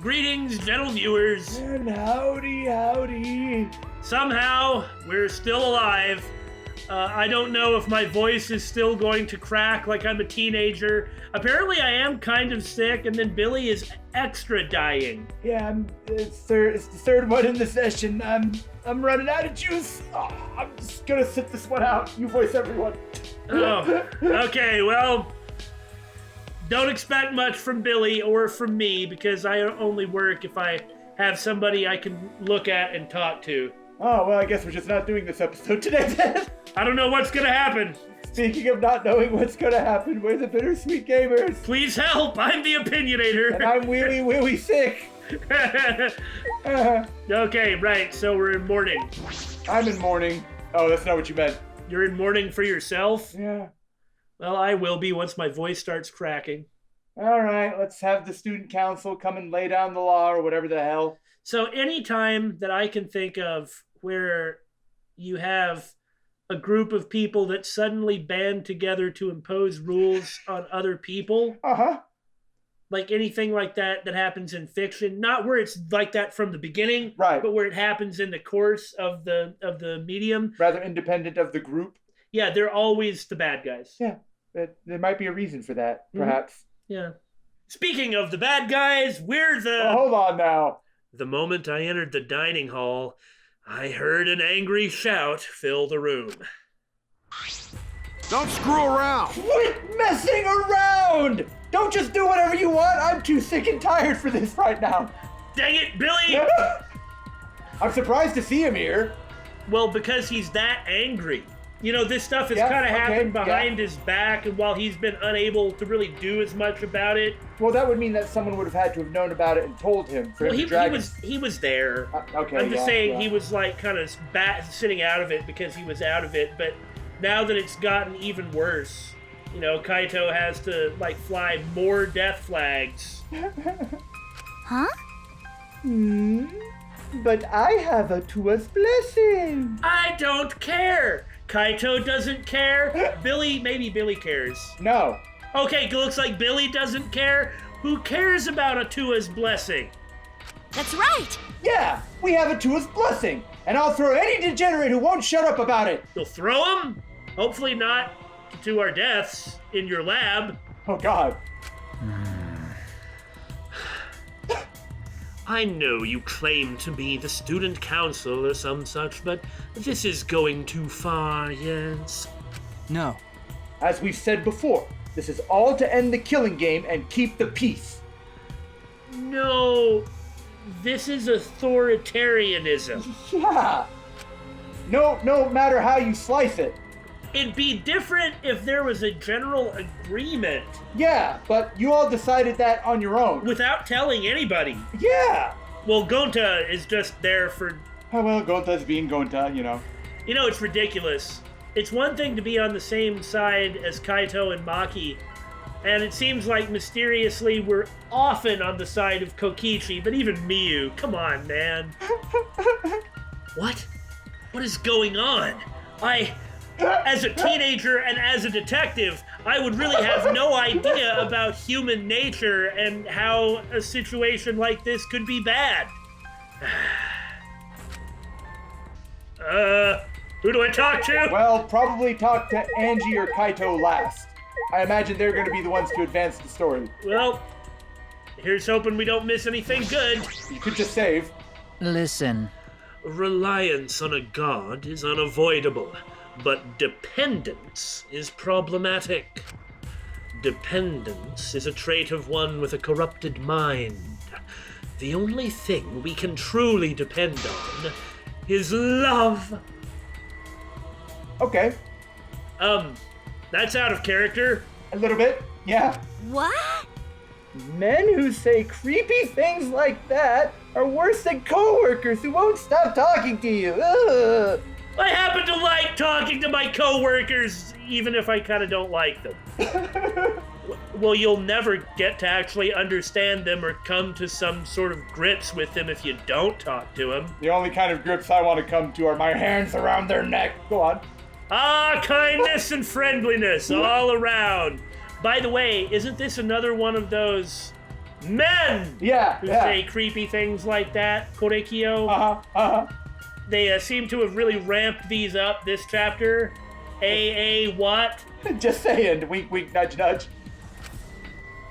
greetings, gentle viewers. And howdy. Somehow, we're still alive. I don't know if my voice is still going to crack like I'm a teenager. Apparently, I am kind of sick, and then Billy is extra dying. Yeah, it's the third one in the session. I'm running out of juice. Oh, I'm just gonna sit this one out. You voice everyone. Oh, okay, well, don't expect much from Billy or from me, because I only work if I have somebody I can look at and talk to. Oh, well, I guess we're just not doing this episode today then. I don't know what's gonna happen. Speaking of not knowing what's gonna happen, we're the Bittersweet Gamers. Please help, I'm the opinionator. And I'm really sick. Okay, right, so we're in mourning. I'm in mourning. Oh, that's not what you meant. You're in mourning for yourself? Yeah. Well, I will be once my voice starts cracking. All right, let's have the student council come and lay down the law or whatever the hell. So any time that I can think of where you have a group of people that suddenly band together to impose rules on other people, like anything like that happens in fiction, not where it's like that from the beginning, right, but where it happens in the course of the medium, rather independent of the group. Yeah, they're always the bad guys. Yeah, but there might be a reason for that, perhaps. Yeah. Speaking of the bad guys, we're the... Oh, hold on now. The moment I entered the dining hall, I heard an angry shout fill the room. Don't screw around! Quit messing around! Don't just do whatever you want. I'm too sick and tired for this right now. Dang it, Billy! I'm surprised to see him here. Well, because he's that angry. You know, this stuff has kind of happened behind his back, and while he's been unable to really do as much about it... Well, that would mean that someone would have had to have known about it and told him. For he was there. Okay, I'm just saying he was like kind of sitting out of it because he was out of it, but now that it's gotten even worse, you know, Kaito has to like fly more death flags. Huh? But I have a Tua's blessing. I don't care. Kaito doesn't care. Maybe Billy cares. No. Okay, looks like Billy doesn't care. Who cares about a Tua's blessing? That's right. Yeah, we have a Tua's blessing, and I'll throw any degenerate who won't shut up about it. You'll throw him? Hopefully not to our deaths in your lab. Oh, God. I know you claim to be the student council or some such, but this is going too far, yes? No. As we've said before, this is all to end the killing game and keep the peace. No, this is authoritarianism. Yeah. No matter how you slice it. It'd be different if there was a general agreement. Yeah, but you all decided that on your own. Without telling anybody. Yeah. Well, Gonta is just there for... Oh, well, Gonta's being Gonta, you know. You know, it's ridiculous. It's one thing to be on the same side as Kaito and Maki, and it seems like mysteriously we're often on the side of Kokichi, but even Miyu, come on, man. What? What is going on? As a teenager and as a detective, I would really have no idea about human nature and how a situation like this could be bad. Who do I talk to? Well, probably talk to Angie or Kaito last. I imagine they're going to be the ones to advance the story. Well, here's hoping we don't miss anything good. You could just save. Listen. Reliance on a god is unavoidable, but dependence is problematic. Dependence is a trait of one with a corrupted mind. The only thing we can truly depend on is love. Okay. That's out of character. A little bit, yeah. What? Men who say creepy things like that are worse than coworkers who won't stop talking to you. Ugh. I happen to like talking to my coworkers, even if I kind of don't like them. Well, you'll never get to actually understand them or come to some sort of grips with them if you don't talk to them. The only kind of grips I want to come to are my hands around their neck. Go on. Ah, kindness and friendliness all around. By the way, isn't this another one of those men Yeah, who yeah. say creepy things like that, Korekyo. Uh-huh. They seem to have really ramped these up this chapter. What? Just saying. Wink, wink, nudge, nudge.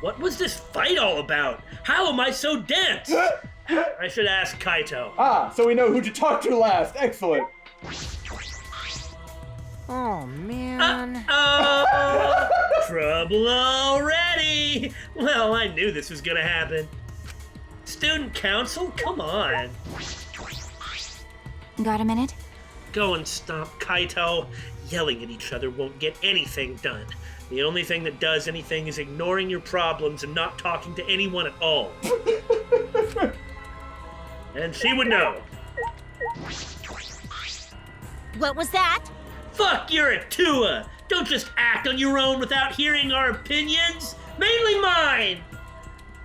What was this fight all about? How am I so dense? I should ask Kaito. So we know who to talk to last. Excellent. Oh, man. Trouble already. Well, I knew this was gonna happen. Student council? Come on. Got a minute? Go and stop, Kaito. Yelling at each other won't get anything done. The only thing that does anything is ignoring your problems and not talking to anyone at all. And she would know. What was that? Fuck, you're a Tua! Don't just act on your own without hearing our opinions, mainly mine!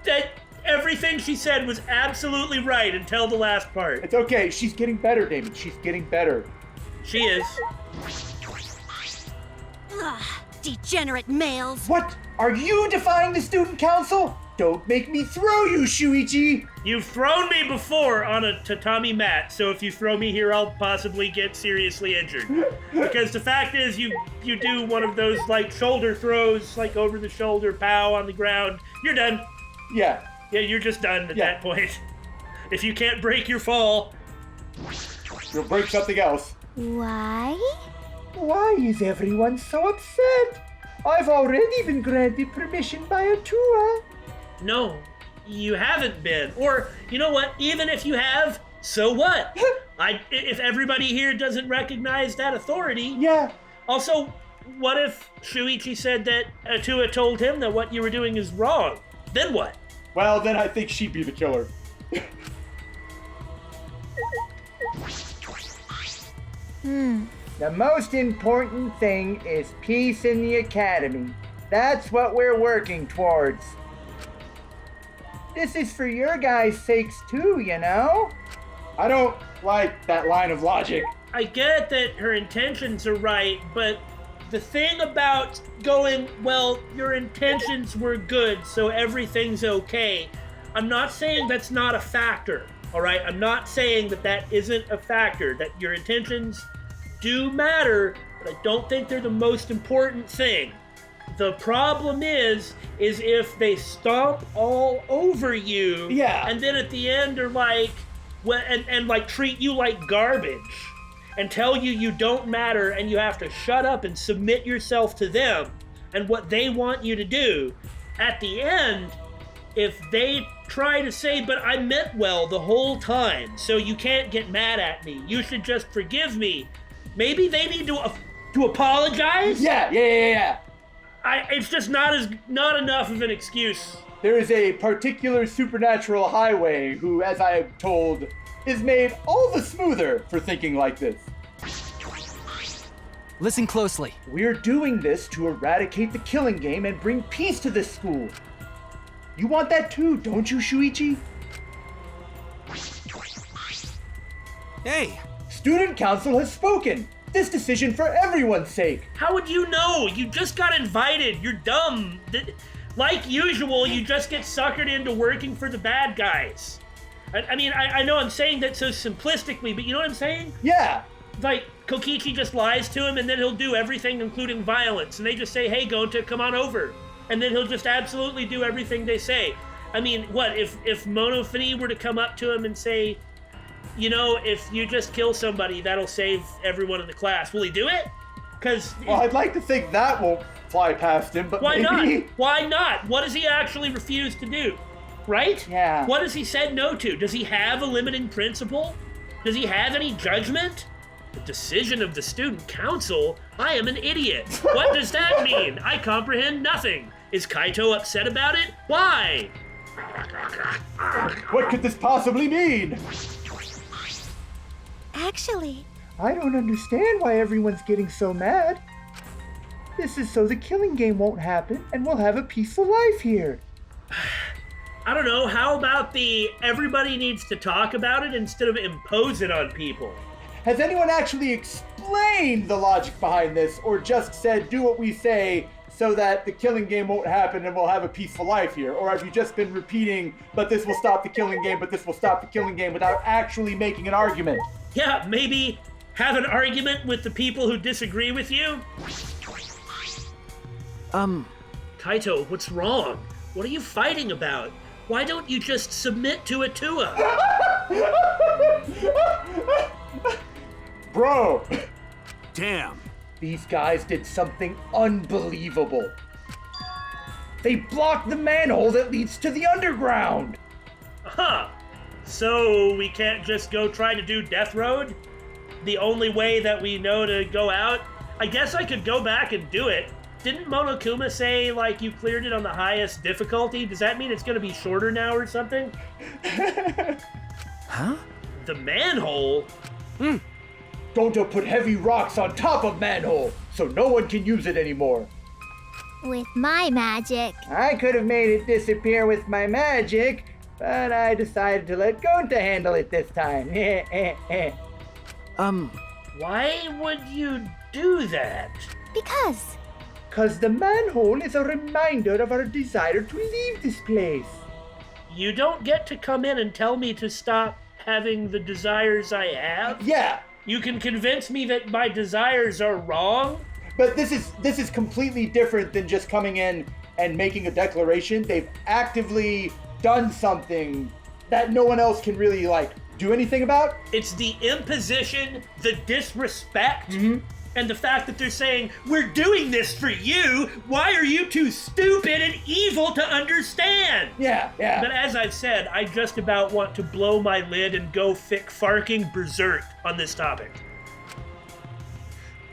That everything she said was absolutely right until the last part. It's okay. She's getting better, Damon. She's getting better. She is. Ugh, degenerate males. What? Are you defying the student council? Don't make me throw you, Shuichi! You've thrown me before on a tatami mat, so if you throw me here, I'll possibly get seriously injured. Because the fact is, you do one of those, like, shoulder throws, like, over the shoulder, pow, on the ground. You're done. Yeah. Yeah, you're just done at that point. If you can't break your fall. You'll break something else. Why? Why is everyone so upset? I've already been granted permission by a Tua. No, you haven't been. Or, you know what, even if you have, so what? If everybody here doesn't recognize that authority. Yeah. Also, what if Shuichi said that Atua told him that what you were doing is wrong? Then what? Well, then I think she'd be the killer. The most important thing is peace in the academy. That's what we're working towards. This is for your guys' sakes too, you know? I don't like that line of logic. I get that her intentions are right, but the thing about going, well, your intentions were good, so everything's okay. I'm not saying that's not a factor, all right? I'm not saying that that isn't a factor, that your intentions do matter, but I don't think they're the most important thing. The problem is if they stomp all over you, and then at the end are like, well, and like treat you like garbage, and tell you don't matter, and you have to shut up and submit yourself to them and what they want you to do. At the end, if they try to say, but I meant well the whole time, so you can't get mad at me, you should just forgive me, maybe they need to apologize? Yeah. It's just not enough of an excuse. There is a particular supernatural highway who, as I am told, is made all the smoother for thinking like this. Listen closely. We're doing this to eradicate the killing game and bring peace to this school. You want that too, don't you, Shuichi? Hey! Student council has spoken. This decision for everyone's sake. How would you know? You just got invited. You're dumb. Like usual, you just get suckered into working for the bad guys. I mean, I know I'm saying that so simplistically, but you know what I'm saying? Yeah. Like, Kokichi just lies to him, and then he'll do everything, including violence. And they just say, hey, Gonta, come on over. And then he'll just absolutely do everything they say. I mean, what, if Monofini were to come up to him and say, you know, if you just kill somebody, that'll save everyone in the class. Will he do it? Well, I'd like to think that won't fly past him, but why maybe... not? Why not? What does he actually refuse to do? Right? Yeah. What has he said no to? Does he have a limiting principle? Does he have any judgment? The decision of the student council? I am an idiot. What does that mean? I comprehend nothing. Is Kaito upset about it? Why? What could this possibly mean? Actually, I don't understand why everyone's getting so mad. This is so the killing game won't happen and we'll have a peaceful life here. I don't know, how about the everybody needs to talk about it instead of impose it on people? Has anyone actually explained the logic behind this, or just said do what we say so that the killing game won't happen and we'll have a peaceful life here? Or have you just been repeating, but this will stop the killing game, but this will stop the killing game, without actually making an argument? Yeah, maybe have an argument with the people who disagree with you? Kaito, what's wrong? What are you fighting about? Why don't you just submit to Atua? Bro! Damn. These guys did something unbelievable. They blocked the manhole that leads to the underground! Huh. So we can't just go try to do Death Road? The only way that we know to go out? I guess I could go back and do it. Didn't Monokuma say, like, you cleared it on the highest difficulty? Does that mean it's gonna be shorter now or something? Huh? The manhole? Gonta put heavy rocks on top of manhole, so no one can use it anymore. With my magic. I could have made it disappear with my magic, but I decided to let Gonta handle it this time. Why would you do that? Because. 'Cause the manhole is a reminder of our desire to leave this place. You don't get to come in and tell me to stop having the desires I have? Yeah, You can convince me that my desires are wrong? but this is completely different than just coming in and making a declaration. They've actively done something that no one else can really, like, do anything about. It's the imposition, the disrespect, and the fact that they're saying, we're doing this for you, why are you too stupid and evil to understand? Yeah. But as I've said, I just about want to blow my lid and go farking berserk on this topic.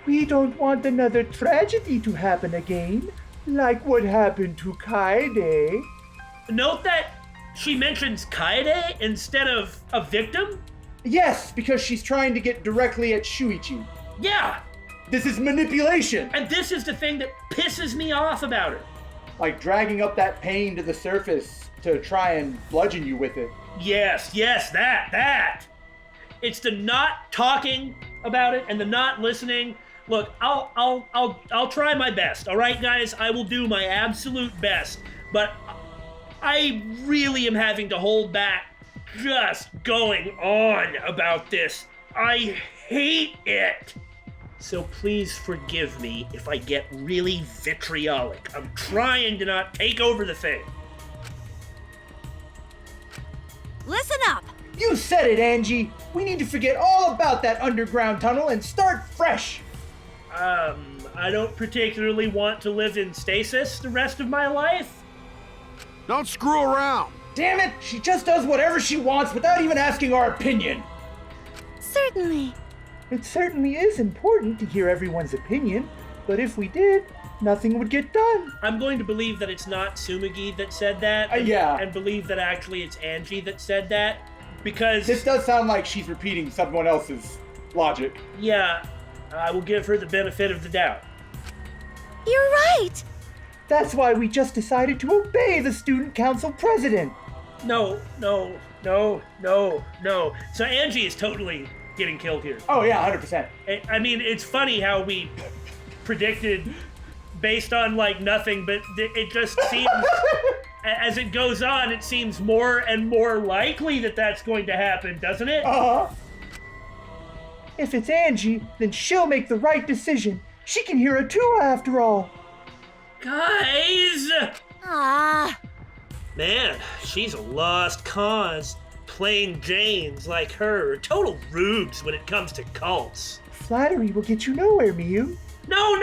We don't want another tragedy to happen again, like what happened to Kaede. Note that she mentions Kaede instead of a victim? Yes, because she's trying to get directly at Shuichi. Yeah, This is manipulation. and this is the thing that pisses me off about her. Like dragging up that pain to the surface to try and bludgeon you with it. Yes, that. It's the not talking about it and the not listening. Look, I'll try my best. All right, guys, I will do my absolute best. But I really am having to hold back just going on about this. I hate it. So please forgive me if I get really vitriolic. I'm trying to not take over the thing. Listen up. You said it, Angie. We need to forget all about that underground tunnel and start fresh. I don't particularly want to live in stasis the rest of my life. Don't screw around. Damn it, she just does whatever she wants without even asking our opinion. Certainly. It certainly is important to hear everyone's opinion, but if we did, nothing would get done. I'm going to believe that it's not Sumugi that said that. Yeah. And believe that actually it's Angie that said that. Because, This does sound like she's repeating someone else's logic. yeah, I will give her the benefit of the doubt. You're right. That's why we just decided to obey the student council president. No. So Angie is totally getting killed here. Oh yeah, 100%. I mean, it's funny how we predicted based on, like, nothing, but it just seems, as it goes on, it seems more and more likely that that's going to happen, doesn't it? Uh-huh. If it's Angie, then she'll make the right decision. She can hear Atua after all. Guys! Ah. Man, she's a lost cause. Plain Janes like her are total rubes when it comes to cults. Flattery will get you nowhere, Miyu. No!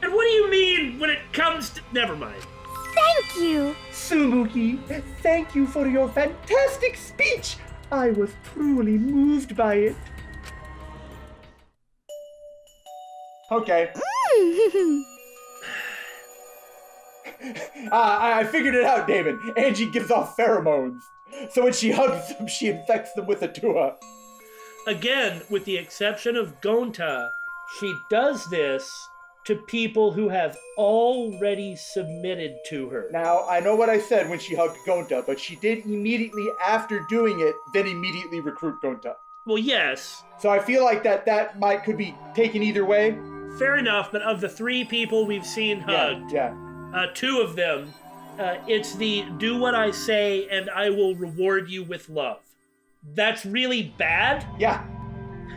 And what do you mean when it comes to... Never mind. Thank you. Sumugi, thank you for your fantastic speech. I was truly moved by it. Okay. I figured it out, Damon. Angie gives off pheromones. So when she hugs them, she infects them with Atua. Again, with the exception of Gonta, she does this to people who have already submitted to her. Now, I know what I said when she hugged Gonta, but she did immediately after doing it, then immediately recruit Gonta. Well, yes. So I feel like that could be taken either way. fair enough, but of the 3 people we've seen hugged, Yeah. 2 of them, it's the do what I say and I will reward you with love. That's really bad. Yeah.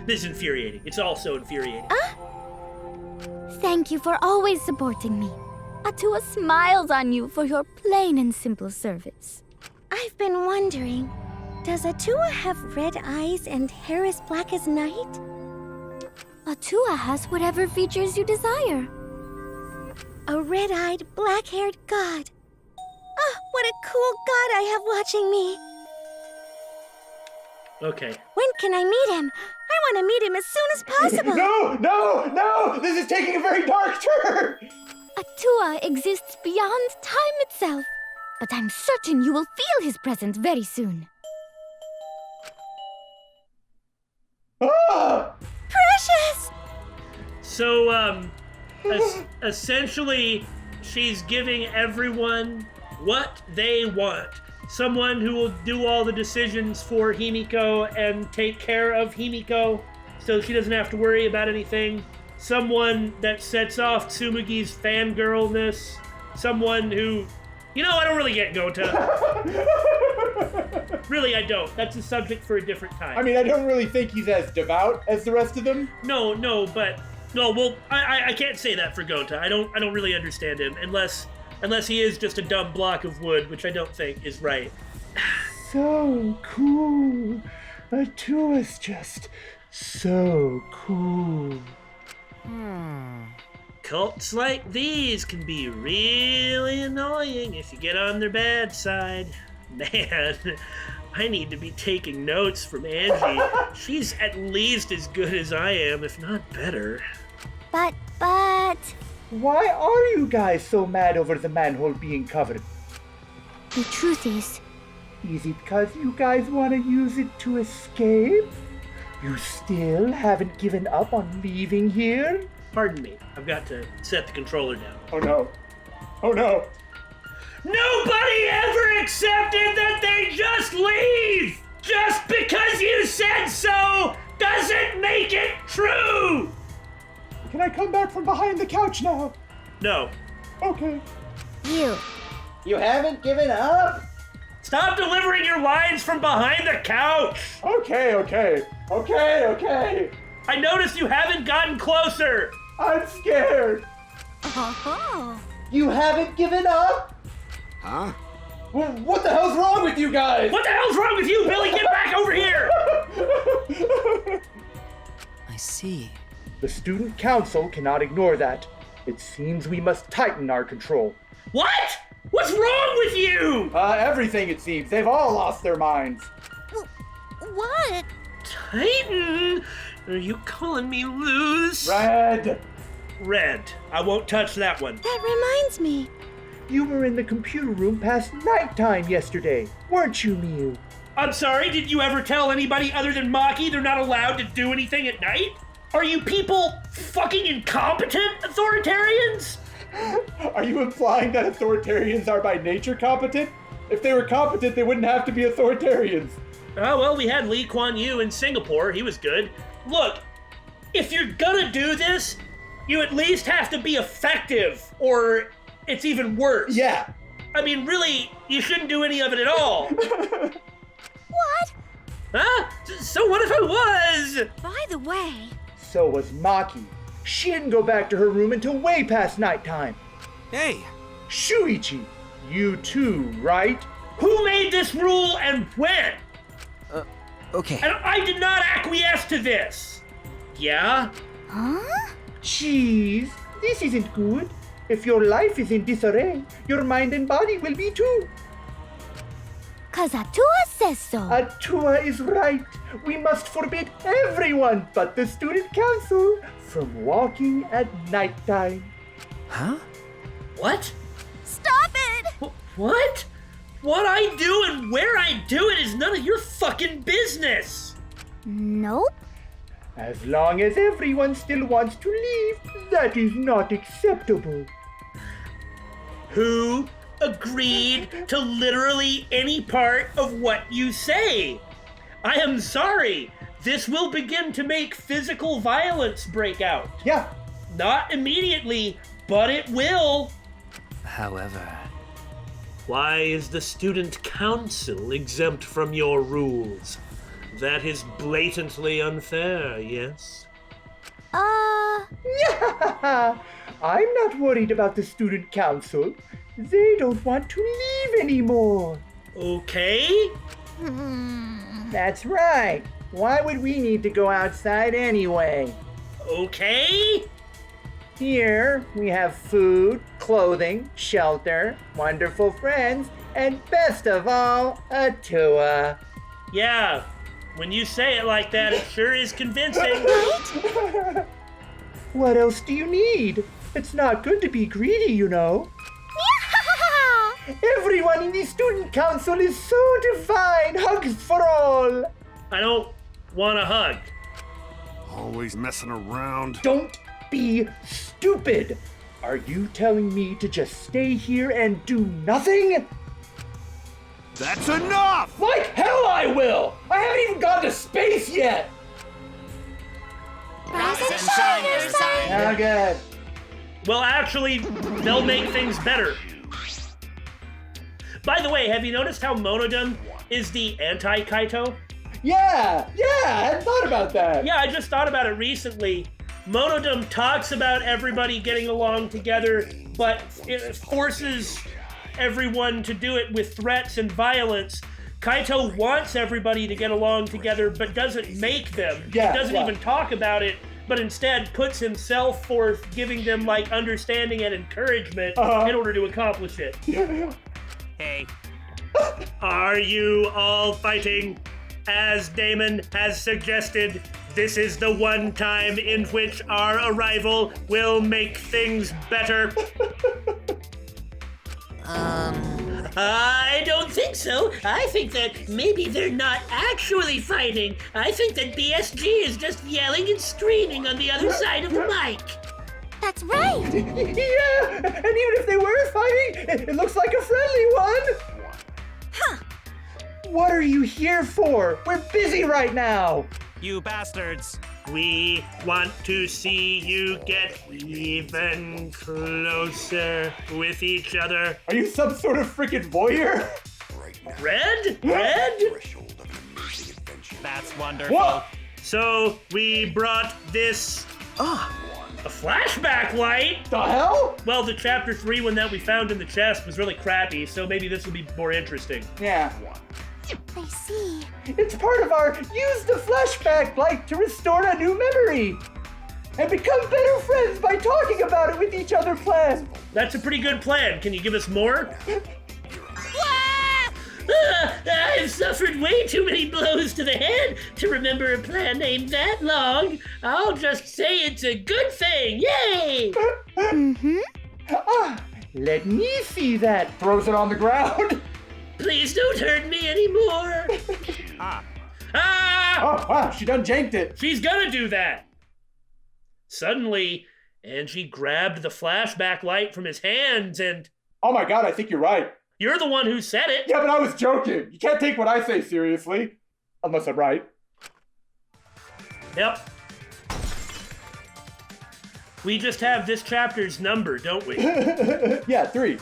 This is infuriating. It's also infuriating. Thank you for always supporting me. Atua smiles on you for your plain and simple service. I've been wondering, does Atua have red eyes and hair as black as night? Atua has whatever features you desire. A red-eyed, black-haired god. Ah, what a cool god I have watching me. Okay. When can I meet him? I want to meet him as soon as possible. No! This is taking a very dark turn! Atua exists beyond time itself, but I'm certain you will feel his presence very soon. Ah! Precious! So, essentially, she's giving everyone what they want. Someone who will do all the decisions for Himiko and take care of Himiko so she doesn't have to worry about anything. Someone that sets off Tsumugi's fangirlness. Someone who... I don't really get Gota. Really, I don't. That's a subject for a different time. I mean, I don't really think he's as devout as the rest of them. No, well, I can't say that for Gota. I don't really understand him unless he is just a dumb block of wood, which I don't think is right. So cool. Atua's just so cool. Cults like these can be really annoying if you get on their bad side. Man, I need to be taking notes from Angie. She's at least as good as I am, if not better. But... Why are you guys so mad over the manhole being covered? The truth is it because you guys want to use it to escape? You still haven't given up on leaving here? Pardon me, I've got to set the controller down. Oh no. Nobody ever accepted that they just leave! Just because you said so doesn't make it true! Can I come back from behind the couch now? No. Okay. You haven't given up? Stop delivering your lines from behind the couch! Okay. I noticed you haven't gotten closer! I'm scared. Oh. You haven't given up? Huh? Well, what the hell's wrong with you guys? What the hell's wrong with you, Billy? Get back over here! I see. The student council cannot ignore that. It seems we must tighten our control. What? What's wrong with you? Everything it seems. They've all lost their minds. What? Titan? Are you calling me loose? Red! I won't touch that one. That reminds me. You were in the computer room past nighttime yesterday, weren't you, Miu? I'm sorry, did you ever tell anybody other than Maki they're not allowed to do anything at night? Are you people fucking incompetent authoritarians? Are you implying that authoritarians are by nature competent? If they were competent, they wouldn't have to be authoritarians. Oh, well, we had Lee Kuan Yew in Singapore. He was good. Look, if you're gonna do this, you at least have to be effective, or it's even worse. Yeah. I mean, really, you shouldn't do any of it at all. What? Huh? So what if I was? By the way... So was Maki. She didn't go back to her room until way past nighttime. Hey, Shuichi, you too, right? Who made this rule and when? Okay. And I did not acquiesce to this. Yeah? Huh? Jeez, this isn't good. If your life is in disarray, your mind and body will be too. 'Cause Atua says so. Atua is right. We must forbid everyone but the student council from walking at nighttime. Huh? What? Stop it! What? What I do and where I do it is none of your fucking business. Nope. As long as everyone still wants to leave, that is not acceptable. Who agreed to literally any part of what you say? I am sorry. This will begin to make physical violence break out. Yeah, Not immediately, but it will. However, Why is the student council exempt from your rules? That is blatantly unfair, yes? Yeah, I'm not worried about the student council. They don't want to leave anymore. Okay. That's right. Why would we need to go outside anyway? Okay. Here, we have food, clothing, shelter, wonderful friends, and best of all, a Tua. Yeah, when you say it like that, it sure is convincing. What else do you need? It's not good to be greedy, you know. Everyone in the student council is so divine. Hugs for all. I don't want a hug. Always messing around. Don't be stupid. Are you telling me to just stay here and do nothing? That's enough! Like hell I will! I haven't even gone to space yet! Rise and shine, Earthside! Oh, good. Well, actually, they'll make things better. By the way, have you noticed how Monodon is the anti-Kaito? Yeah, I hadn't thought about that. Yeah, I just thought about it recently. Monodon talks about everybody getting along together, but it forces everyone to do it with threats and violence. Kaito wants everybody to get along together, but doesn't make them. Yeah, He doesn't yeah. even talk about it, but instead puts himself forth, giving them like understanding and encouragement in order to accomplish it. Hey, Are you all fighting? As Damon has suggested, this is the one time in which our arrival will make things better. I don't think so. I think that maybe they're not actually fighting. I think that BSG is just yelling and screaming on the other side of the mic. That's right! Yeah, and even if they were fighting, it looks like a friendly one. Huh. What are you here for? We're busy right now. you bastards. We want to see you get even closer with each other. Are you some sort of freaking voyeur? Red? Red? That's wonderful. Whoa! So we brought this a flashback light. The hell? Well, the chapter 3 one that we found in the chest was really crappy, so maybe this will be more interesting. Yeah. I see. It's part of our use the flashback light to restore a new memory and become better friends by talking about it with each other plan. That's a pretty good plan. Can you give us more? I've suffered way too many blows to the head to remember a plan named that long. I'll just say it's a good thing. Yay! Let me see that. Throws it on the ground. Please don't hurt me anymore. Ah! Oh, wow, she done janked it. She's gonna do that. Suddenly, Angie grabbed the flashback light from his hands and... Oh my god, I think you're right. You're the one who said it. Yeah, but I was joking. You can't take what I say seriously. Unless I'm right. Yep. We just have this chapter's number, don't we? Yeah, 3.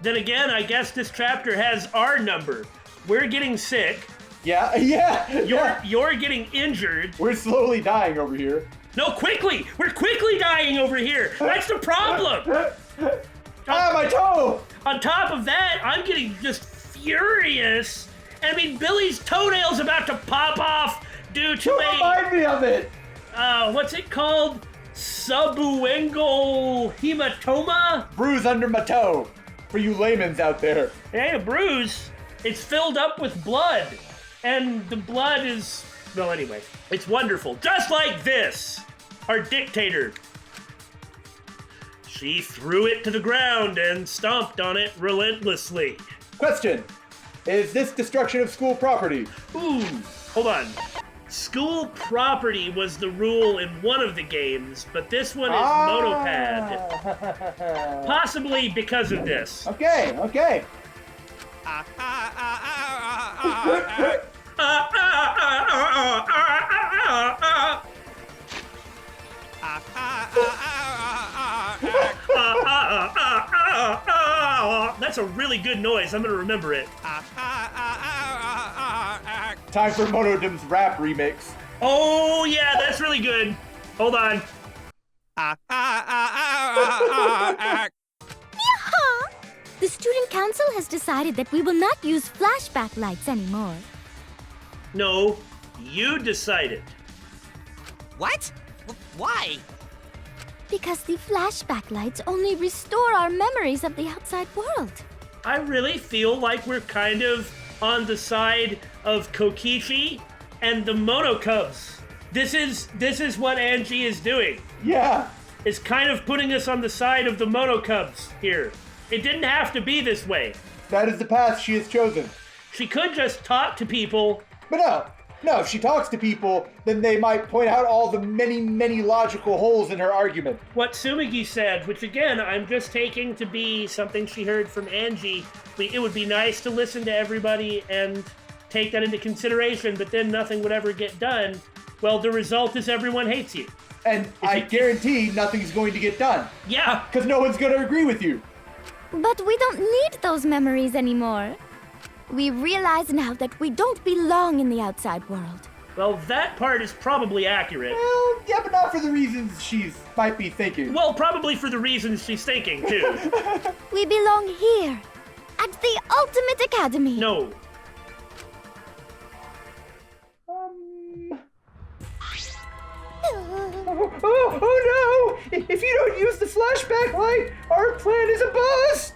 Then again, I guess this chapter has our number. We're getting sick. Yeah. You're getting injured. We're slowly dying over here. No, quickly! We're quickly dying over here. That's the problem. Ah, my toe! On top of that, I'm getting just furious. I mean, Billy's toenail's about to pop off due to Don't remind me of it! what's it called? Sublingual hematoma? Bruise under my toe. For you layman's out there. It ain't a bruise. It's filled up with blood. And the blood is... Well, anyway. It's wonderful. Just like this. Our dictator. She threw it to the ground and stomped on it relentlessly. Question. Is this destruction of school property? Ooh, hold on. School property was the rule in one of the games, but this one is Motopad. Possibly because of this. Okay. That's a really good noise. I'm gonna remember it. Time for Monodum's rap remix. Oh, yeah, that's really good. Hold on. Yaha! The student council has decided that we will not use flashback lights anymore. No, you decided. What? Why? Because the flashback lights only restore our memories of the outside world. I really feel like we're kind of on the side of Kokichi and the Mono Cubs. This is what Angie is doing. Yeah. Is kind of putting us on the side of the Mono Cubs here. It didn't have to be this way. That is the path she has chosen. She could just talk to people. But no, if she talks to people, then they might point out all the many, many logical holes in her argument. What Sumigi said, which again, I'm just taking to be something she heard from Angie. It would be nice to listen to everybody and take that into consideration, but then nothing would ever get done. Well, the result is everyone hates you. And I guarantee nothing's going to get done. Yeah. Because no one's going to agree with you. But we don't need those memories anymore. We realize now that we don't belong in the outside world. Well, that part is probably accurate. Well, yeah, but not for the reasons she might be thinking. Well, probably for the reasons she's thinking, too. We belong here, at the Ultimate Academy. No. Oh no! If you don't use the flashback light, our plan is a bust!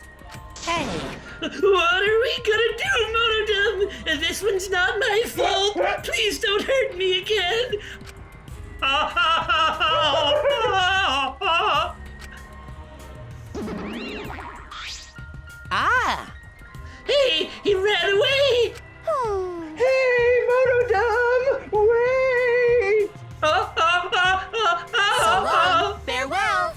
Hey. What are we gonna do, Monodum? This one's not my fault. Please don't hurt me again. Hey, he ran away. Hey, Monodum! Wait! So long. Farewell.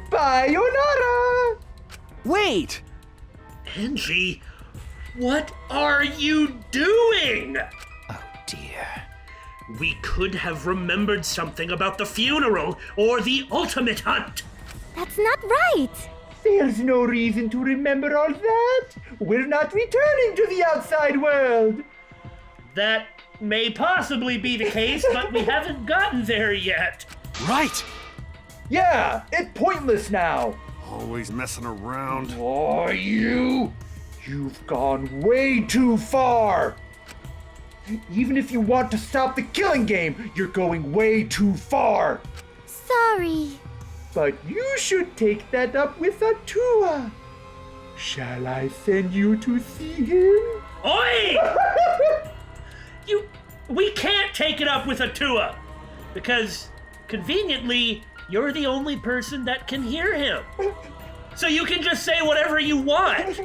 Sayonara! Wait! Angie, what are you doing? Oh dear. We could have remembered something about the funeral or the ultimate hunt. That's not right. There's no reason to remember all that. We're not returning to the outside world. That may possibly be the case, but we haven't gotten there yet. Right! Yeah, it's pointless now. Always messing around. Oh, you've gone way too far. Even if you want to stop the killing game, you're going way too far. Sorry. But you should take that up with Atua. Shall I send you to see him? Oi! We can't take it up with Atua, because conveniently, you're the only person that can hear him. So you can just say whatever you want.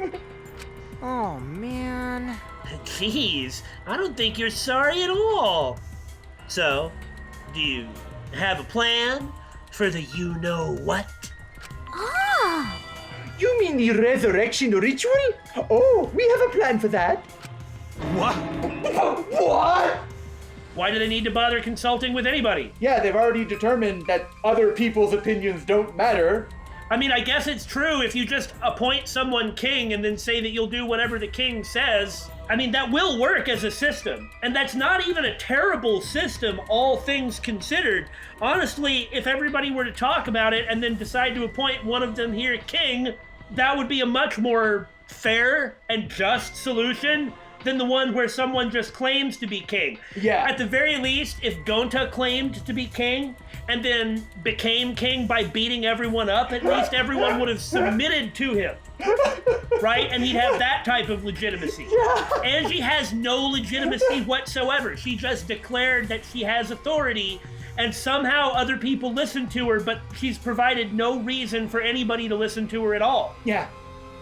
Oh man. Jeez, I don't think you're sorry at all. So, do you have a plan for the you-know-what? Ah! You mean the resurrection ritual? Oh, we have a plan for that. What? What? Why do they need to bother consulting with anybody? Yeah, they've already determined that other people's opinions don't matter. I mean, I guess it's true if you just appoint someone king and then say that you'll do whatever the king says. I mean, that will work as a system. And that's not even a terrible system, all things considered. Honestly, if everybody were to talk about it and then decide to appoint one of them here king, that would be a much more fair and just solution than the one where someone just claims to be king. Yeah. At the very least, if Gonta claimed to be king and then became king by beating everyone up, at least everyone would have submitted to him. Right? And he'd have that type of legitimacy. Yeah. Angie has no legitimacy whatsoever. She just declared that she has authority, and somehow other people listen to her, but she's provided no reason for anybody to listen to her at all. Yeah.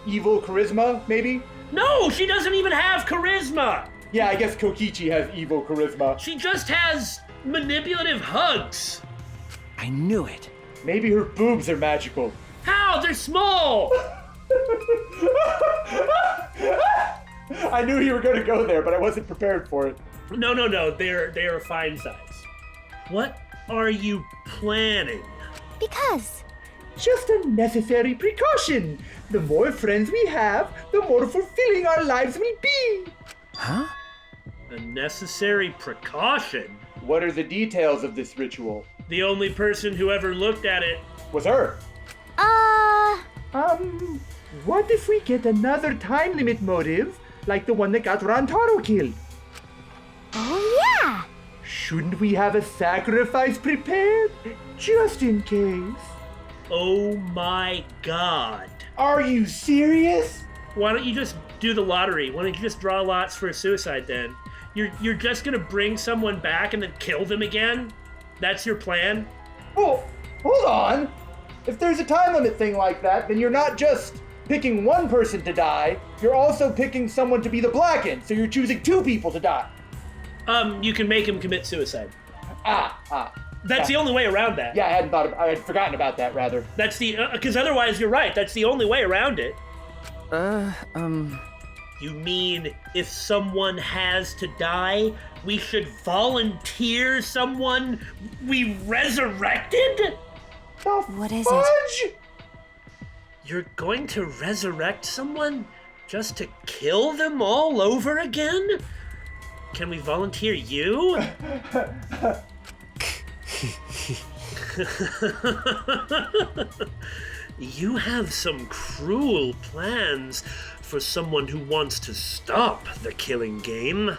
Evil charisma, maybe? No, she doesn't even have charisma. Yeah, I guess Kokichi has evil charisma. She just has manipulative hugs. I knew it. Maybe her boobs are magical. How? They're small. I knew you were going to go there, but I wasn't prepared for it. No. They are fine size. What are you planning? Because. Just a necessary precaution. The more friends we have, the more fulfilling our lives will be. Huh? A necessary precaution? What are the details of this ritual? The only person who ever looked at it. Was her. What if we get another time limit motive, like the one that got Rantaro killed? Oh, yeah! Shouldn't we have a sacrifice prepared, just in case? Oh my god. Are you serious? Why don't you just do the lottery? Why don't you just draw lots for a suicide then? You're just gonna bring someone back and then kill them again? That's your plan? Oh, hold on. If there's a time limit thing like that, then you're not just picking one person to die, you're also picking someone to be the Blackened, so you're choosing two people to die. You can make him commit suicide. That's the Yeah. only way around that. Yeah, I had forgotten about that, rather. That's the, because otherwise you're right, that's the only way around it. You mean if someone has to die, we should volunteer someone we resurrected? What is it? Fudge? You're going to resurrect someone just to kill them all over again? Can we volunteer you? You have some cruel plans for someone who wants to stop the killing game.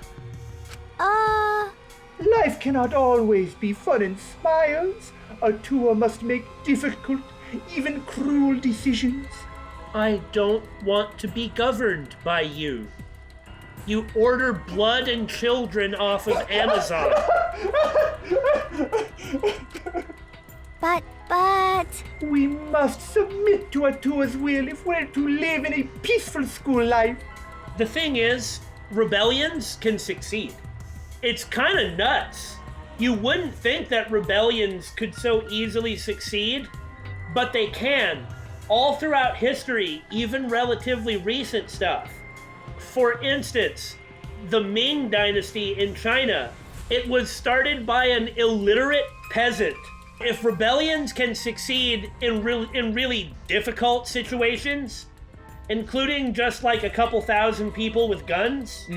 Life cannot always be fun and smiles. Atua must make difficult, even cruel decisions. I don't want to be governed by you. You order blood and children off of Amazon. But. We must submit to Atua's will if we're to live in a peaceful school life. The thing is, rebellions can succeed. It's kind of nuts. You wouldn't think that rebellions could so easily succeed, but they can. All throughout history, even relatively recent stuff. For instance, the Ming Dynasty in China, it was started by an illiterate peasant. If rebellions can succeed in really difficult situations, including just like a couple thousand people with guns,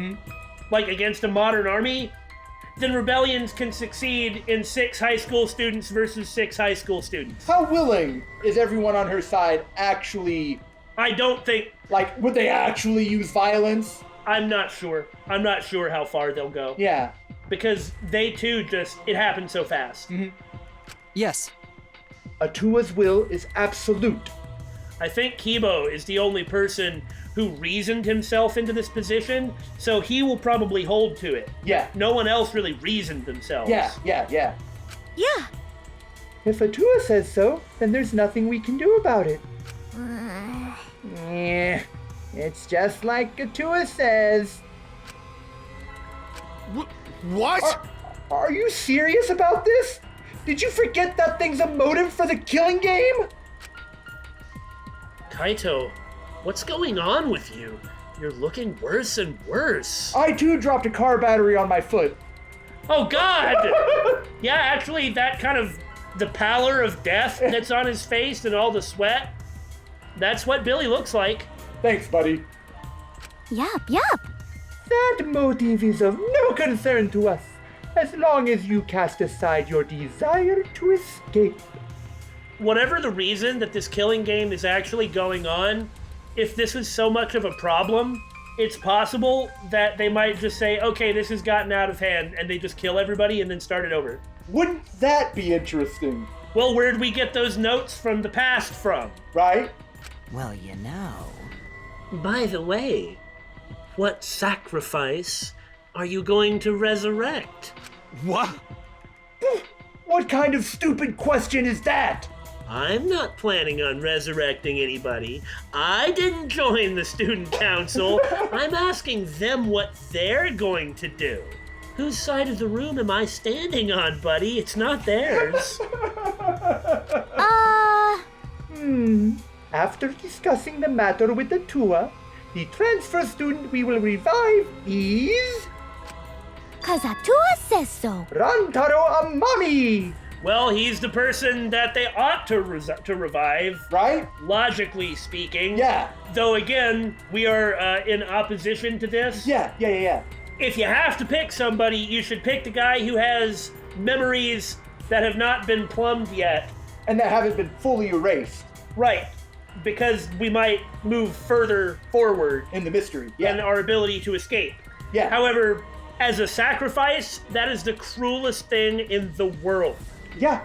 like against a modern army, then rebellions can succeed in 6 high school students versus 6 high school students. How willing is everyone on her side actually... I don't think... Like, would they actually use violence? I'm not sure. I'm not sure how far they'll go. Yeah. Because they too just... It happened so fast. Yes. Atua's will is absolute. I think Kibo is the only person who reasoned himself into this position, so he will probably hold to it. Yeah. No one else really reasoned themselves. Yeah. Yeah. If Atua says so, then there's nothing we can do about it. Yeah. It's just like Atua says. What? Are you serious about this? Did you forget that thing's a motive for the killing game? Kaito, what's going on with you? You're looking worse and worse. I too dropped a car battery on my foot. Oh God! Yeah, actually, that kind of, the pallor of death that's on his face and all the sweat, that's what Billy looks like. Thanks, buddy. Yup. That motive is of no concern to us, as long as you cast aside your desire to escape. Whatever the reason that this killing game is actually going on, if this is so much of a problem, it's possible that they might just say, okay, this has gotten out of hand, and they just kill everybody and then start it over. Wouldn't that be interesting? Well, where'd we get those notes from the past from? Right? Well, you know. By the way, what sacrifice are you going to resurrect? What? What kind of stupid question is that? I'm not planning on resurrecting anybody. I didn't join the student council. I'm asking them what they're going to do. Whose side of the room am I standing on, buddy? It's not theirs. After discussing the matter with Atua, the transfer student we will revive is... 'Cause Atua says so. Rantaro Amami! Well, he's the person that they ought to revive, right? logically speaking. Yeah. Though again, we are in opposition to this. Yeah. If you have to pick somebody, you should pick the guy who has memories that have not been plumbed yet. And that haven't been fully erased. Right. Because we might move further forward In the mystery. in Yeah. our ability to escape. Yeah. However, as a sacrifice, that is the cruelest thing in the world. Yeah.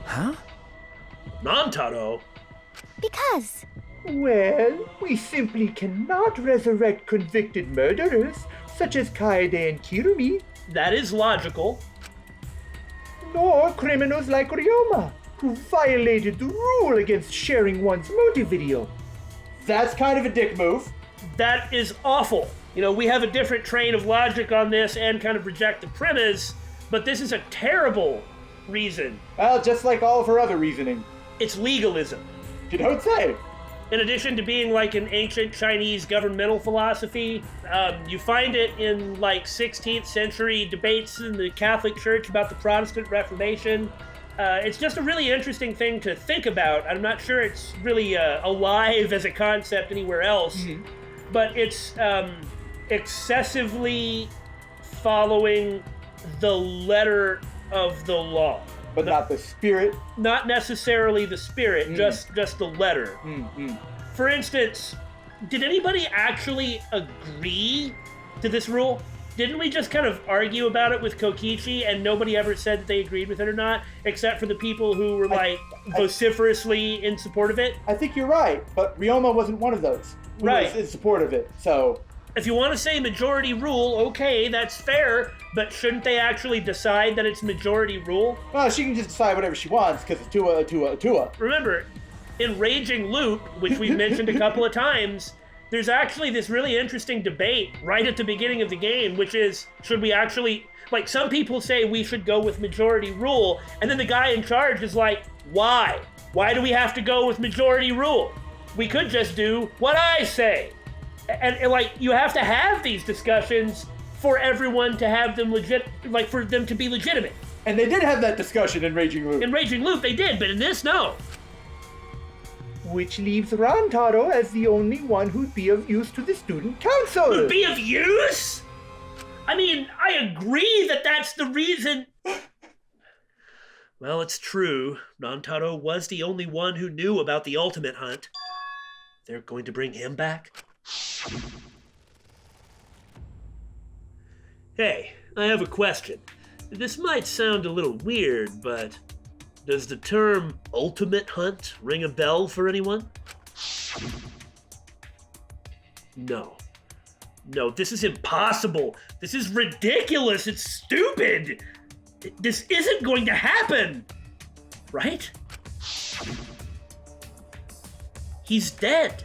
Huh? Nantaro? Because Well, we simply cannot resurrect convicted murderers, such as Kaede and Kirumi, That is logical. nor criminals like Ryoma, who violated the rule against sharing one's motive video. That's kind of a dick move. That is awful. You know, we have a different train of logic on this and kind of reject the premise, but this is a terrible reason. Well, just like all of her other reasoning. It's legalism. You don't say. In addition to being like an ancient Chinese governmental philosophy, you find it in like 16th century debates in the Catholic Church about the Protestant Reformation. It's just a really interesting thing to think about. I'm not sure it's really alive as a concept anywhere else, but it's excessively following the letter of the law. But not the spirit. Not necessarily the spirit, just the letter. For instance, did anybody actually agree to this rule? Didn't we just kind of argue about it with Kokichi and nobody ever said that they agreed with it or not, except for the people who were vociferously in support of it? I think you're right, but Ryoma wasn't one of those who was in support of it, so... If you want to say majority rule, okay, that's fair, but shouldn't they actually decide that it's majority rule? Well, she can just decide whatever she wants, because it's Tua. Remember, in Raging Loop, which we've mentioned a couple of times, there's actually this really interesting debate right at the beginning of the game, which is, should we actually... Like, some people say we should go with majority rule, and then the guy in charge is like, why? Why do we have to go with majority rule? We could just do what I say. And like, you have to have these discussions for everyone to have them for them to be legitimate. And they did have that discussion in Raging Loop. In Raging Loop, they did, but in this, no. Which leaves Rantaro as the only one who'd be of use to the student council. Would be of use? I mean, I agree that that's the reason. Well, it's true. Rantaro was the only one who knew about the ultimate hunt. They're going to bring him back? Hey, I have a question. This might sound a little weird, but does the term ultimate hunt ring a bell for anyone? No. No, this is impossible. This is ridiculous. It's stupid. This isn't going to happen. Right? He's dead.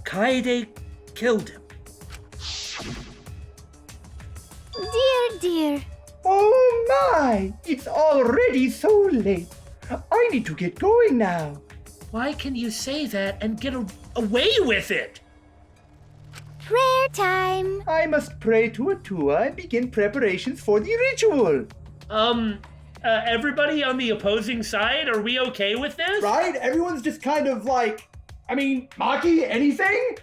Kaede killed him. Dear. Oh my! It's already so late. I need to get going now. Why can you say that and get away with it? Prayer time. I must pray to Atua and begin preparations for the ritual. Everybody on the opposing side, are we okay with this? Right? Everyone's just kind of like, I mean, Maki, anything?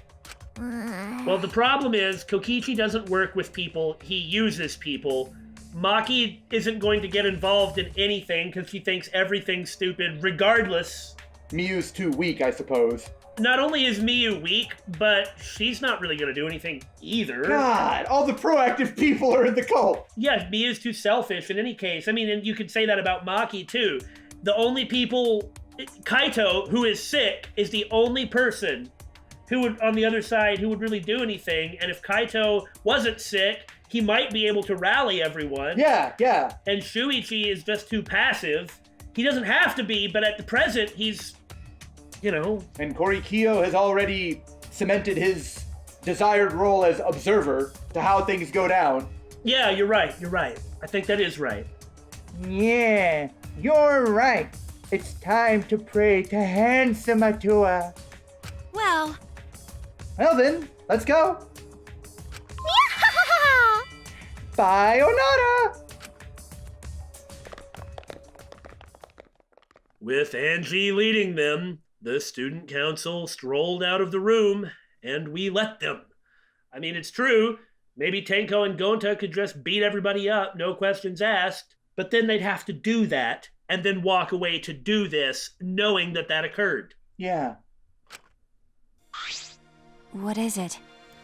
Well, the problem is, Kokichi doesn't work with people, he uses people. Maki isn't going to get involved in anything because she thinks everything's stupid, regardless. Miyu's too weak, I suppose. Not only is Miyu weak, but she's not really going to do anything either. God, all the proactive people are in the cult. Yeah, Miyu's too selfish in any case. I mean, and you could say that about Maki, too. The only people... Kaito, who is sick, is the only person who would, on the other side, who would really do anything. And if Kaito wasn't sick, he might be able to rally everyone. Yeah. And Shuichi is just too passive. He doesn't have to be, but at the present, he's, you know... And Korikyo has already cemented his desired role as observer to how things go down. Yeah, you're right. I think that is right. Yeah, you're right. It's time to pray to handsome Atua. Well. Well then, let's go. Yeah! Bye, Onara! With Angie leading them, the student council strolled out of the room, and we let them. I mean, it's true. Maybe Tenko and Gonta could just beat everybody up, no questions asked. But then they'd have to do that, and then walk away to do this, knowing that that occurred. Yeah. What is it?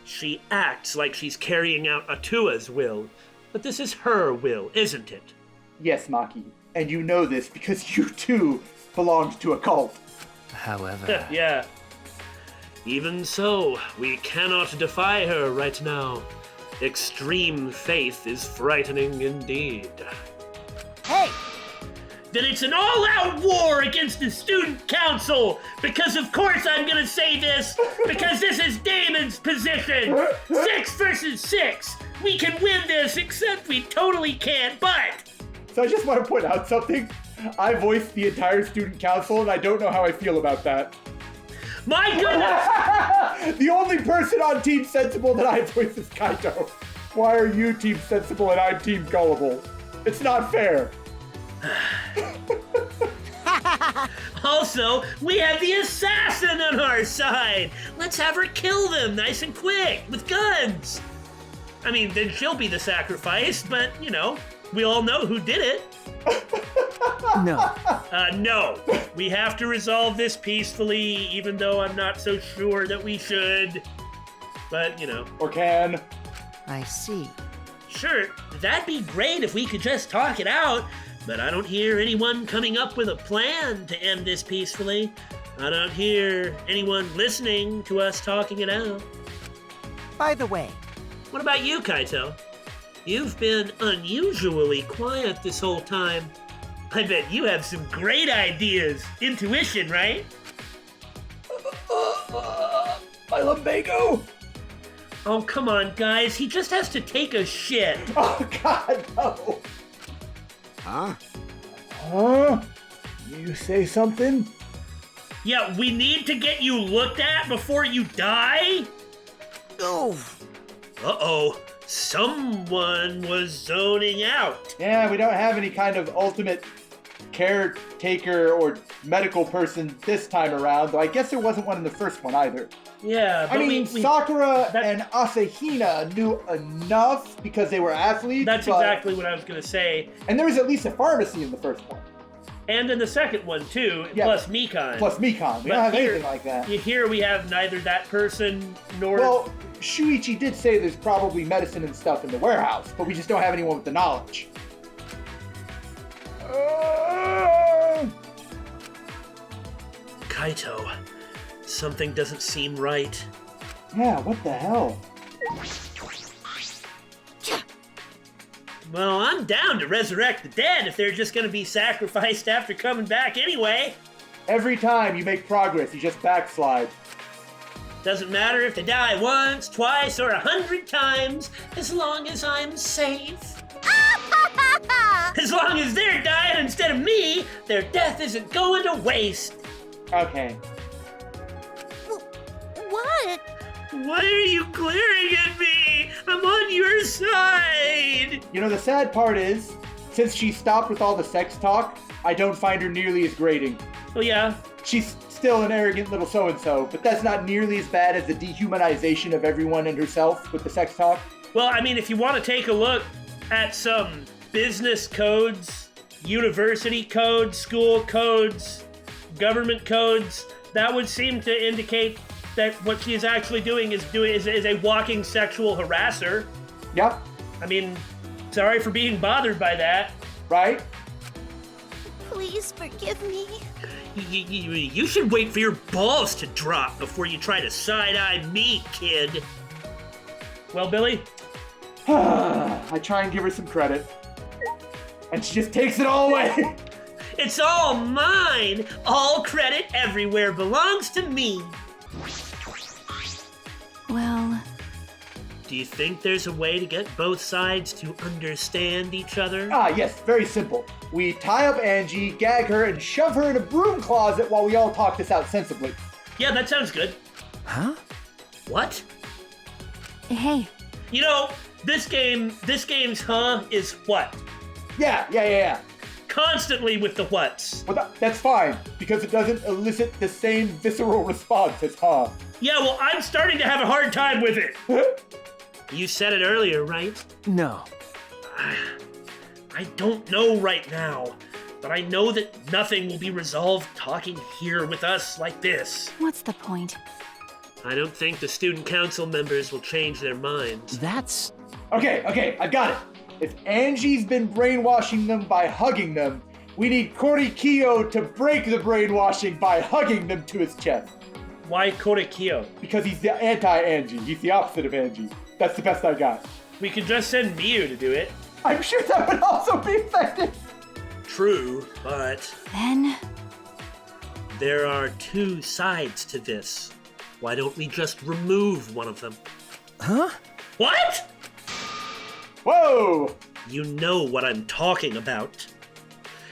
She acts like she's carrying out Atua's will, but this is her will, isn't it? Yes, Maki. And you know this because you too belonged to a cult. However... Yeah. Even so, we cannot defy her right now. Extreme faith is frightening indeed. Hey! Then it's an all-out war against the student council, because of course I'm gonna say this, because this is Damon's position. 6 versus 6. We can win this, except we totally can't, but... So I just want to point out something. I voiced the entire student council, and I don't know how I feel about that. My goodness! The only person on Team Sensible that I voiced is Kaito. Why are you Team Sensible and I'm Team Gullible? It's not fair. Also, we have the assassin on our side. Let's have her kill them nice and quick with guns. I mean, then she'll be the sacrifice, but, you know, we all know who did it. No. No. We have to resolve this peacefully, even though I'm not so sure that we should. But, you know. Or can. I see. Sure, that'd be great if we could just talk it out, but I don't hear anyone coming up with a plan to end this peacefully. I don't hear anyone listening to us talking it out. By the way, What about you, Kaito? You've been unusually quiet this whole time. I bet you have some great ideas. Intuition, right? My lumbago. Oh, come on, guys. He just has to take a shit. Oh, God, no. Huh? Huh? You say something? Yeah, we need to get you looked at before you die? oh, Uh-oh. Someone was zoning out. Yeah, we don't have any kind of ultimate caretaker or medical person this time around, though I guess there wasn't one in the first one either. Yeah, but I mean, we Sakura that- and Asahina knew enough because they were athletes. that's but- exactly what I was going to say. And there was at least a pharmacy in the first one. And in the second one, too, Yeah. plus Mikan. Plus Mikan. We But don't have here- anything like that. Here we have neither that person nor... Well, Shuichi did say there's probably medicine and stuff in the warehouse, but we just don't have anyone with the knowledge. Kaito, something doesn't seem right. Yeah, what the hell? Well, I'm down to resurrect the dead if they're just going to be sacrificed after coming back anyway. Every time you make progress, you just backslide. Doesn't matter if they die once, twice, or 100 times, as long as I'm safe. As long as they're dying instead of me, their death isn't going to waste. Okay. What? Why are you glaring at me? I'm on your side. You know, the sad part is, since she stopped with all the sex talk, I don't find her nearly as grating. Oh, yeah. She's still an arrogant little so-and-so, but that's not nearly as bad as the dehumanization of everyone and herself with the sex talk. Well, I mean, if you want to take a look at some business codes, university codes, school codes, government codes, that would seem to indicate that what she is actually doing is a walking sexual harasser. Yep, I mean, sorry for being bothered by that. right? Please forgive me. You should wait for your balls to drop before you try to side-eye me, kid. Well, Billy? I try and give her some credit. And she just takes it all away. It's all mine! All credit everywhere belongs to me! Well, Do you think there's a way to get both sides to understand each other? Ah, yes, very simple. We tie up Angie, gag her, and shove her in a broom closet while we all talk this out sensibly. Yeah, that sounds good. huh? What? hey, You know, this game's huh is what? Yeah. constantly with the whats. Well, that's fine, because it doesn't elicit the same visceral response as huh. Yeah, well, I'm starting to have a hard time with it. You said it earlier, right? No. I don't know right now, but I know that nothing will be resolved talking here with us like this. What's the point? I don't think the student council members will change their minds. That's... Okay, I got it. If Angie's been brainwashing them by hugging them, we need Korikyo to break the brainwashing by hugging them to his chest. Why Korikyo? Because he's the anti-Angie. He's the opposite of Angie. That's the best I got. We could just send Miyu to do it. I'm sure that would also be effective. True, but Then, there are two sides to this. Why don't we just remove one of them? Huh? What? Whoa! You know what I'm talking about.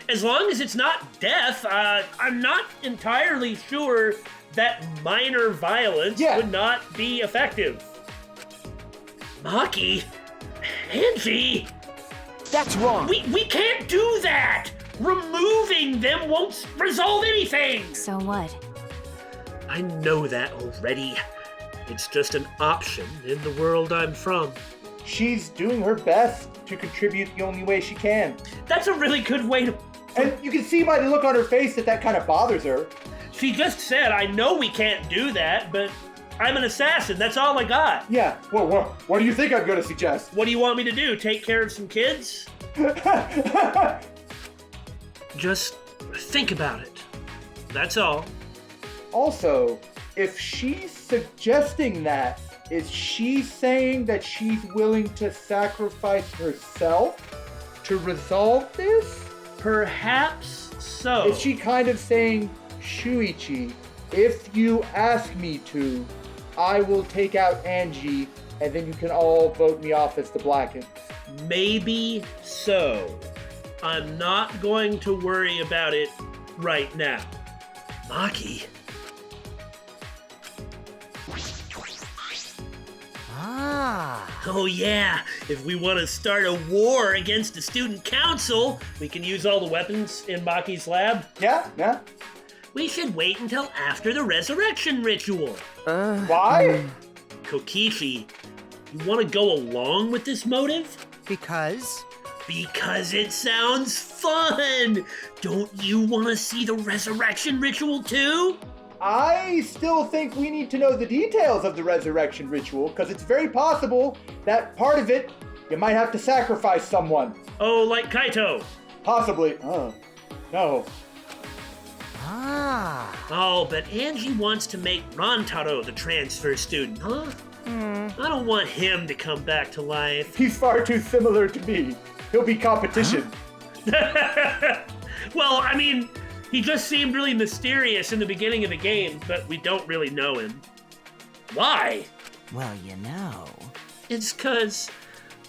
As long as it's not death, I'm not entirely sure that minor violence would not be effective. Maki? Angie? That's wrong. We can't do that! Removing them won't resolve anything! so what? I know that already. It's just an option in the world I'm from. She's doing her best to contribute the only way she can. That's a really good way to... And you can see by the look on her face that kind of bothers her. She just said, I know we can't do that, but I'm an assassin. That's all I got. Yeah, well, what do you think I'm going to suggest? What do you want me to do? Take care of some kids? Just think about it. That's all. Also, if she's suggesting that, is she saying that she's willing to sacrifice herself to resolve this? Perhaps so. Is she kind of saying, Shuichi, if you ask me to, I will take out Angie, and then you can all vote me off as the Blacken? Maybe so. I'm not going to worry about it right now. Maki? Ah. Oh yeah, if we want to start a war against the student council, we can use all the weapons in Maki's lab. Yeah. We should wait until after the resurrection ritual. Why? Kokichi, you want to go along with this motive? Because? Because it sounds fun! Don't you want to see the resurrection ritual too? I still think we need to know the details of the resurrection ritual, because it's very possible that part of it, you might have to sacrifice someone. Oh, like Kaito. Possibly. Oh, no. Ah. Oh, but Angie wants to make Rantaro the transfer student, huh? I don't want him to come back to life. He's far too similar to me. He'll be competition. Well, I mean, he just seemed really mysterious in the beginning of the game, but we don't really know him. Why? Well, you know. It's 'cause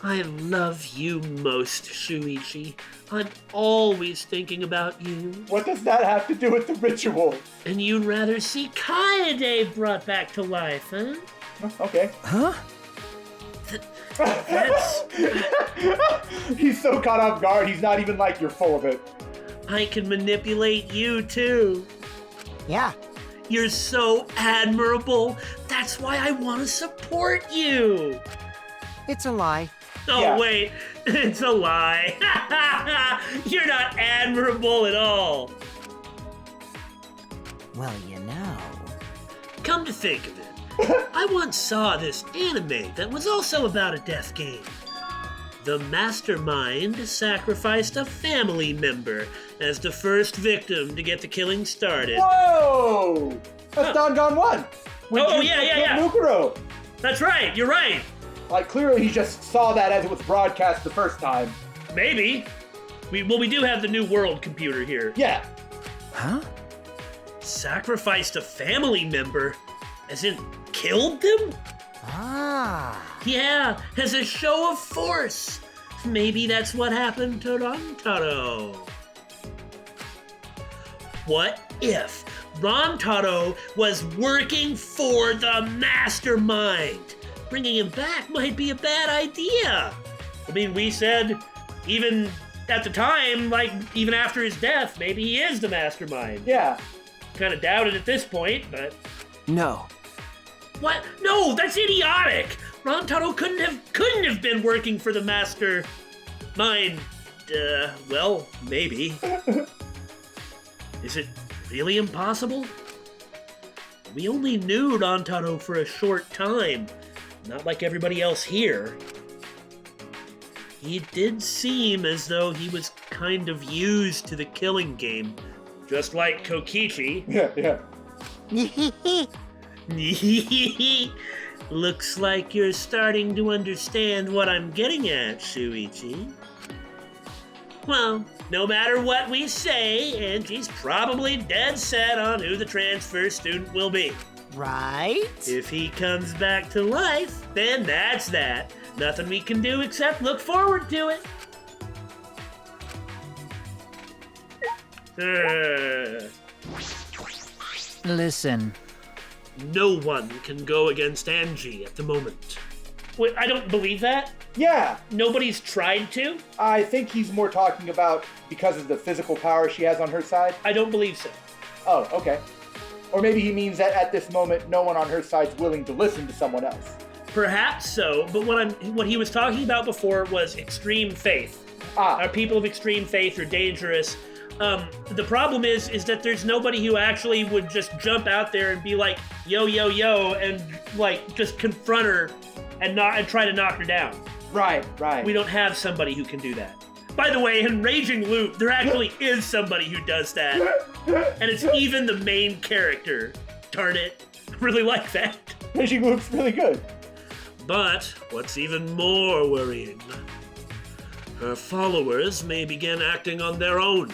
I love you most, Shuichi. I'm always thinking about you. What does that have to do with the ritual? And you'd rather see Kaede brought back to life, huh? Okay. Huh? That's... He's so caught off guard, he's not even like, you're full of it. I can manipulate you, too. Yeah. You're so admirable. That's why I want to support you. It's a lie. Oh, Yeah. wait. It's a lie. You're not admirable at all. Well, you know. Come to think of it, I once saw this anime that was also about a death game. The mastermind sacrificed a family member as the first victim to get the killing started. Whoa! That's Danganronpa 1. Oh, yeah. Mukuro. That's right, you're right. Like, clearly he just saw that as it was broadcast the first time. Maybe. We do have the new world computer here. Yeah. Huh? Sacrificed a family member? As in, killed them? Ah. Yeah, as a show of force. Maybe that's what happened to Rantaro. What if Rantaro was working for the mastermind? Bringing him back might be a bad idea. I mean, we said even at the time, like, even after his death, maybe he is the mastermind. Yeah. Kind of doubt it at this point, but... No. What? No, that's idiotic! Rantaro couldn't have been working for the mastermind. Well, maybe. Is it really impossible? We only knew Rantaro for a short time, not like everybody else here. He did seem as though he was kind of used to the killing game, just like Kokichi. Yeah. Looks like you're starting to understand what I'm getting at, Shuichi. Well, no matter what we say, Angie's probably dead set on who the transfer student will be. Right? If he comes back to life, then that's that. Nothing we can do except look forward to it. Listen. No one can go against Angie at the moment. Wait, I don't believe that. Yeah. Nobody's tried to. I think he's more talking about because of the physical power she has on her side. I don't believe so. Oh, okay. Or maybe he means that at this moment, no one on her side's willing to listen to someone else. Perhaps so, but what he was talking about before was extreme faith. Our people of extreme faith are dangerous. The problem is that there's nobody who actually would just jump out there and be like, yo, yo, yo, and like just confront her and try to knock her down. Right. We don't have somebody who can do that. By the way, in Raging Loop, there actually is somebody who does that. And it's even the main character. Darn it. I really like that. Raging Loop's really good. But what's even more worrying, her followers may begin acting on their own,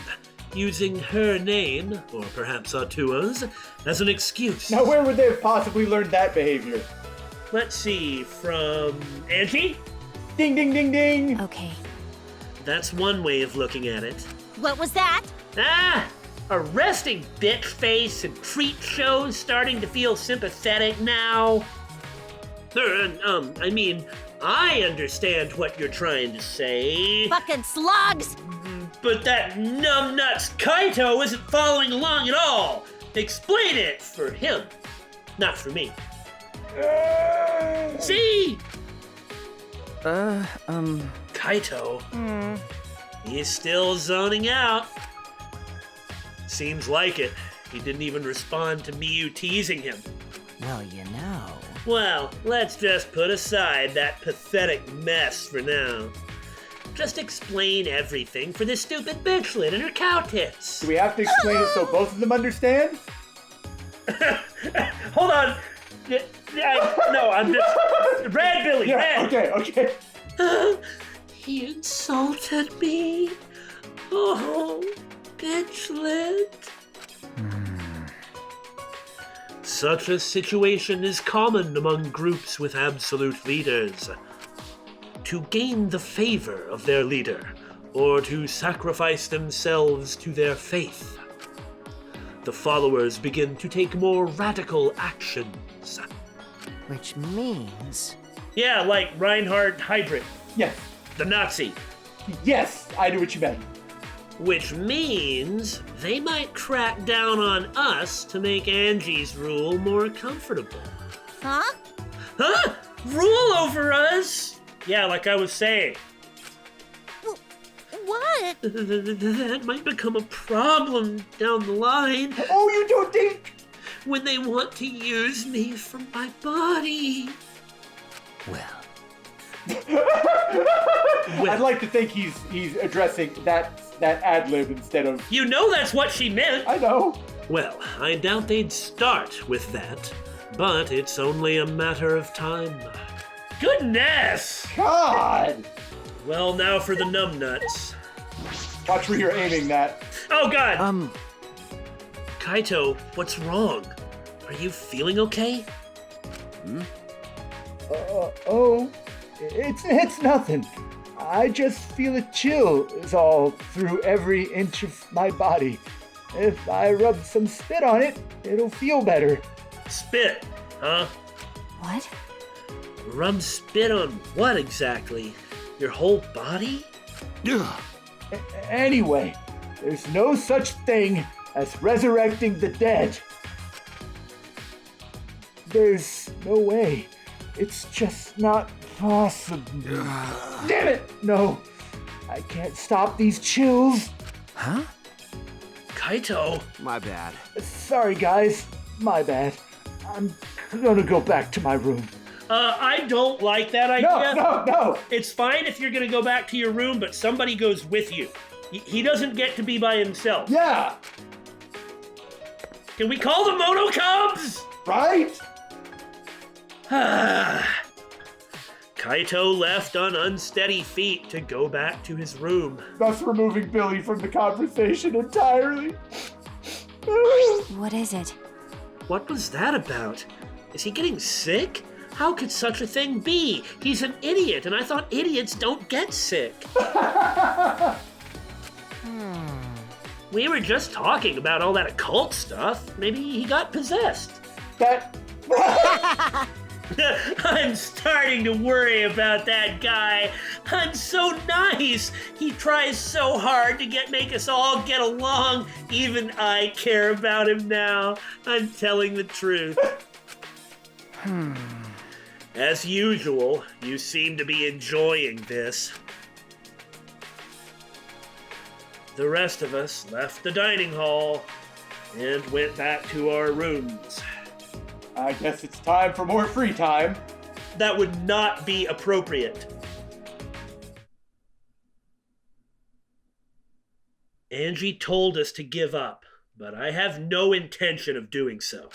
using her name, or perhaps Atua's, as an excuse. Now, where would they have possibly learned that behavior? Let's see, from Angie? Ding, ding, ding, ding. Okay. That's one way of looking at it. What was that? A resting bitch face and creep shows starting to feel sympathetic now. I understand what you're trying to say. Fucking slugs! But that numbnuts Kaito isn't following along at all. Explain it for him, not for me. See? Kaito. He's still zoning out. Seems like it. He didn't even respond to Miyu teasing him. Well, you know. Well, let's just put aside that pathetic mess for now. Just explain everything for this stupid bitchlet and her cow tits. Do we have to explain it so both of them understand? Hold on. No, I'm just... Red, Billy, Yeah, Red! okay. He insulted me. Oh, bitchlet. Such a situation is common among groups with absolute leaders. To gain the favor of their leader, or to sacrifice themselves to their faith, the followers begin to take more radical actions. Which means... Yeah, like Reinhard Heydrich, Yes. the Nazi. Yes, I knew what you meant. Which means they might crack down on us to make Angie's rule more comfortable. Huh? Huh? Rule over us? Yeah, like I was saying. What? That might become a problem down the line Oh, you don't think? when they want to use me for my body. Well, I'd like to think he's addressing that ad-lib instead of... You know that's what she meant. I know. Well, I doubt they'd start with that, but it's only a matter of time. Goodness! God! Well, now for the numbnuts. Watch where you're aiming that. Oh, God! Kaito, what's wrong? Are you feeling okay? It's nothing. I just feel a chill is all through every inch of my body. If I rub some spit on it, it'll feel better. Spit, huh? What? Rub spit on what exactly? Your whole body? ugh. Anyway, there's no such thing as resurrecting the dead. There's no way. It's just not possible. Damn it! No, I can't stop these chills. Huh? Kaito, My bad. Sorry, guys. My bad. I'm gonna go back to my room. I don't like that idea. No. It's fine if you're gonna go back to your room, but somebody goes with you. He doesn't get to be by himself. Yeah, Can we call the Moto Cubs? right? Kaito left on unsteady feet to go back to his room. Thus removing Billy from the conversation entirely. What is it? what was that about? Is he getting sick? How could such a thing be? He's an idiot, and I thought idiots don't get sick. We were just talking about all that occult stuff. Maybe he got possessed. That. I'm starting to worry about that guy. I'm so nice. He tries so hard to make us all get along. Even I care about him now. I'm telling the truth. As usual, you seem to be enjoying this. The rest of us left the dining hall and went back to our rooms. I guess it's time for more free time. That would not be appropriate. Angie told us to give up, but I have no intention of doing so.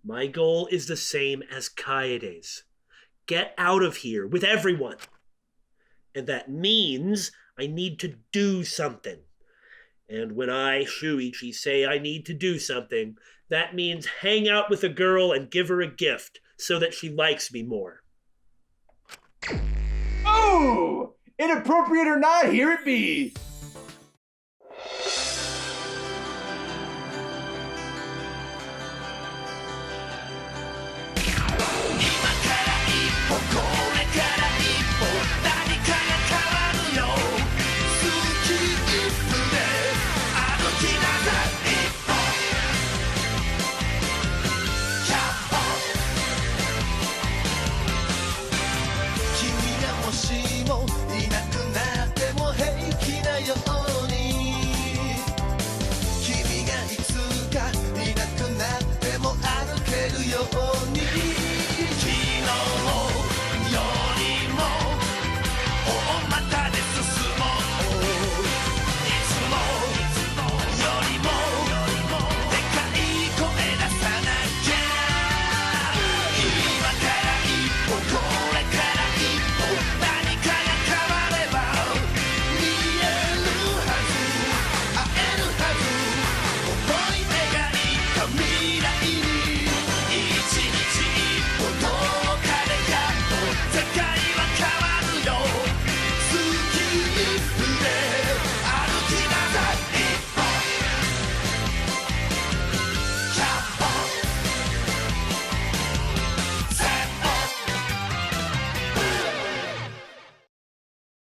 My goal is the same as Kaede's. Get out of here with everyone. And that means I need to do something. And when I, Shuichi, say I need to do something, that means hang out with a girl and give her a gift so that she likes me more. Oh! Inappropriate or not, here it be!